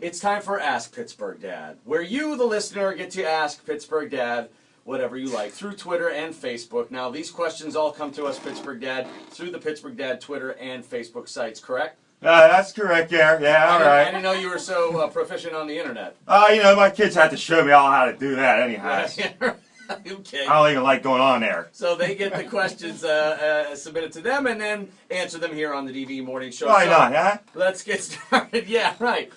It's time for Ask Pittsburgh Dad, where you, the listener, get to ask Pittsburgh Dad whatever you like through Twitter and Facebook. Now, these questions all come to us, Pittsburgh Dad, through the Pittsburgh Dad Twitter and Facebook sites, correct? That's correct, yeah. Yeah, all right. I didn't know you were so proficient on the internet. My kids had to show me all how to do that anyhow. Okay. I don't even like going on there. So they get the questions submitted to them and then answer them here on the DVE Morning Show. Why not, huh? Let's get started. Yeah, right.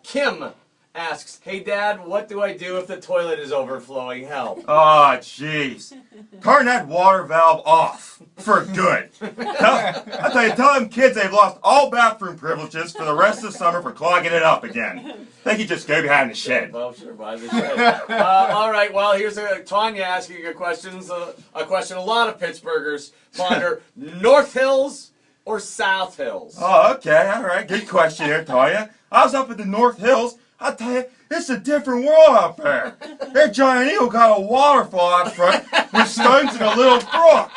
Kim asks, "Hey Dad, what do I do if the toilet is overflowing? Help." Oh, jeez. Turn that water valve off for good. Tell them kids they've lost all bathroom privileges for the rest of the summer for clogging it up again. They can just go behind the shed. Well, sure, behind the shed. All right, well, here's Tanya asking a question a lot of Pittsburghers ponder. North Hills or South Hills? Oh, okay, all right. Good question here, Tanya. I was up at the North Hills. I'll tell you, it's a different world up there. That giant eagle got a waterfall out front with stones and a little brook.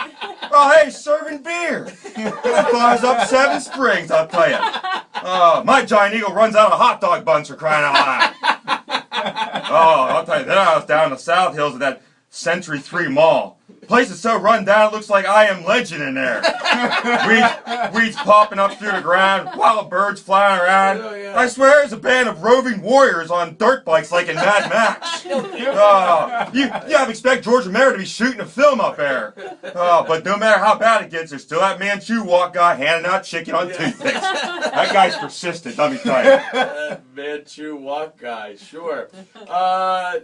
Oh, hey, serving beer. That flies up 7 Springs, I'll tell you. My giant eagle runs out of hot dog buns for crying out loud. Oh, I'll tell you, then I was down in the South Hills at that Century 3 Mall. The place is so run down, it looks like I Am Legend in there. Weeds popping up through the ground, wild birds flying around. Oh, yeah. I swear it's a band of roving warriors on dirt bikes like in Mad Max. You expect George Romero to be shooting a film up there. But no matter how bad it gets, there's still that Manchu walk guy handing out chicken on toothpicks. That guy's persistent, let me tell you. That Manchu walk guy, sure.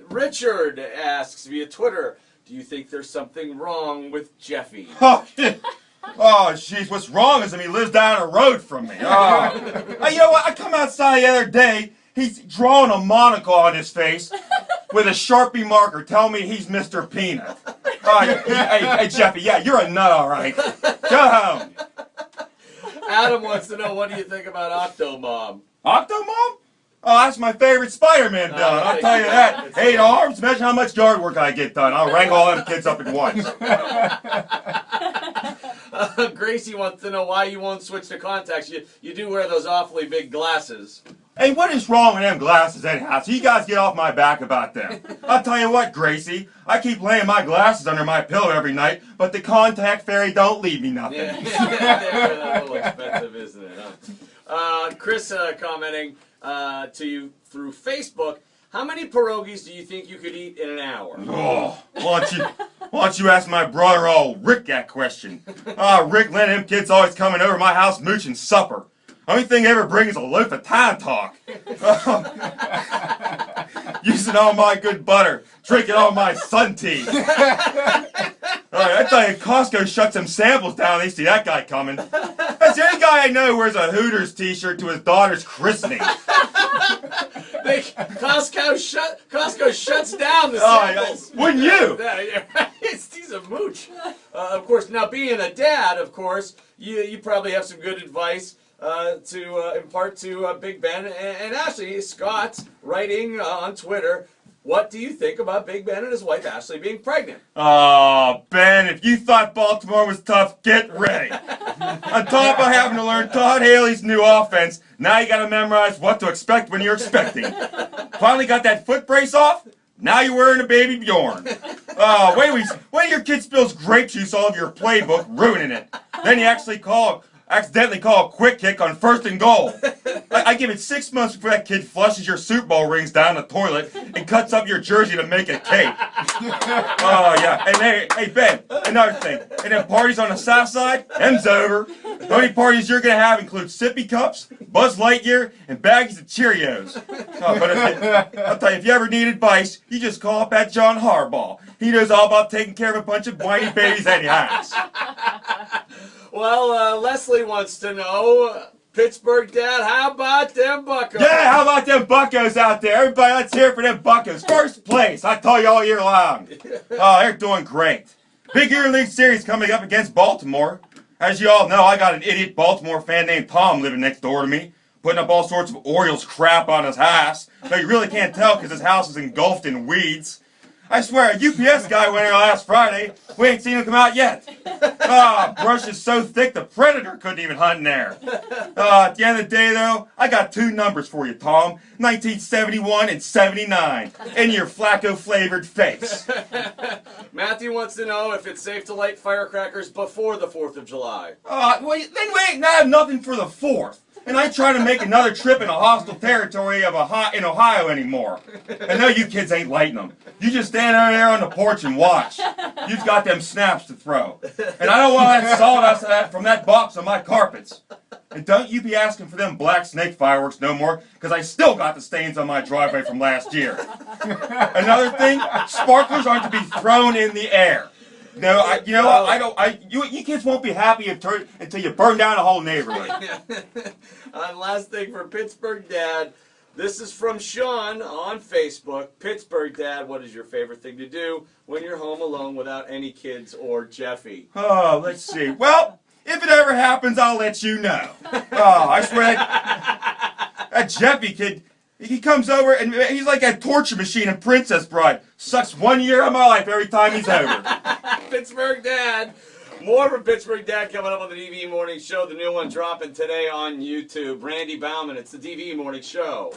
Richard asks via Twitter, "Do you think there's something wrong with Jeffy?" Oh, jeez, what's wrong is him. He lives down the road from me. You know what? I come outside the other day. He's drawing a monocle on his face with a Sharpie marker telling me he's Mr. Peanut. Hey, Jeffy, yeah, you're a nut, all right. Go home. Adam wants to know, what do you think about Octomom? Octomom? Oh, that's my favorite Spider-Man villain, I'll tell you that. 8 arms, imagine how much yard work I get done. I'll wrangle all them kids up at once. Gracie wants to know why you won't switch to contacts. You do wear those awfully big glasses. Hey, what is wrong with them glasses anyhow? So you guys get off my back about them. I'll tell you what, Gracie, I keep laying my glasses under my pillow every night, but the contact fairy don't leave me nothing. Yeah, they're a little expensive, isn't it? Huh? Chris commenting to you through Facebook, "How many pierogies do you think you could eat in an hour?" Oh, why don't you ask my brother-in-law Rick that question? Rick, Lynn, and them kids always coming over to my house mooching supper. Only thing they ever bring is a loaf of Time Talk. Using all my good butter, drinking all my sun tea. I tell you, Costco shut some samples down. They see that guy coming. That's the only guy I know who wears a Hooters t-shirt to his daughter's christening. Costco shuts down the samples. Wouldn't you? He's a mooch. Of course, now being a dad, of course, you probably have some good advice to impart to Big Ben and Ashley. Scott's writing on Twitter, "What do you think about Big Ben and his wife Ashley being pregnant?" Oh, Ben, if you thought Baltimore was tough, get ready. On top of having to learn Todd Haley's new offense, now you got to memorize what to expect when you're expecting. Finally got that foot brace off? Now you're wearing a baby Bjorn. Wait till your kid spills grape juice all over your playbook, ruining it. Then you accidentally call a quick kick on 1st and goal. I give it 6 months before that kid flushes your Super Bowl rings down the toilet and cuts up your jersey to make a cake. Oh, yeah. And hey, Ben, another thing. And then parties on the south side, them's over. The only parties you're going to have include sippy cups, Buzz Lightyear, and baggies of Cheerios. But I'll tell you, if you ever need advice, you just call up that John Harbaugh. He knows all about taking care of a bunch of whiny babies anyhow. Well, Leslie wants to know, Pittsburgh Dad, how about them Buccos? Yeah, how about them Buccos out there? Everybody, let's hear it for them Buccos. First place, I tell you all year long. Oh, they're doing great. Big League Series coming up against Baltimore. As you all know, I got an idiot Baltimore fan named Tom living next door to me, putting up all sorts of Orioles crap on his house. But you really can't tell because his house is engulfed in weeds. I swear, a UPS guy went here last Friday. We ain't seen him come out yet. Brush is so thick the predator couldn't even hunt in there. At the end of the day, though, I got two numbers for you, Tom. 1971 and 79. In your Flacco-flavored face. Matthew wants to know if it's safe to light firecrackers before the 4th of July. Well, then we ain't have nothing for the 4th. And I ain't trying to make another trip in a hostile territory in Ohio anymore. I know you kids ain't lighting them. You just stand over there on the porch and watch. You've got them snaps to throw. And I don't want that sawdust from that box on my carpets. And don't you be asking for them black snake fireworks no more, because I still got the stains on my driveway from last year. Another thing, sparklers aren't to be thrown in the air. No, you kids won't be happy until you burn down a whole neighborhood. And last thing for Pittsburgh Dad. This is from Sean on Facebook. Pittsburgh Dad, what is your favorite thing to do when you're home alone without any kids or Jeffy? Oh, let's see. Well, if it ever happens, I'll let you know. Oh, I swear that Jeffy kid, he comes over and he's like a torture machine in Princess Bride. Sucks 1 year of my life every time he's over. Pittsburgh Dad. More from Pittsburgh Dad coming up on the DVE Morning Show. The new one dropping today on YouTube. Randy Bauman, it's the DVE Morning Show.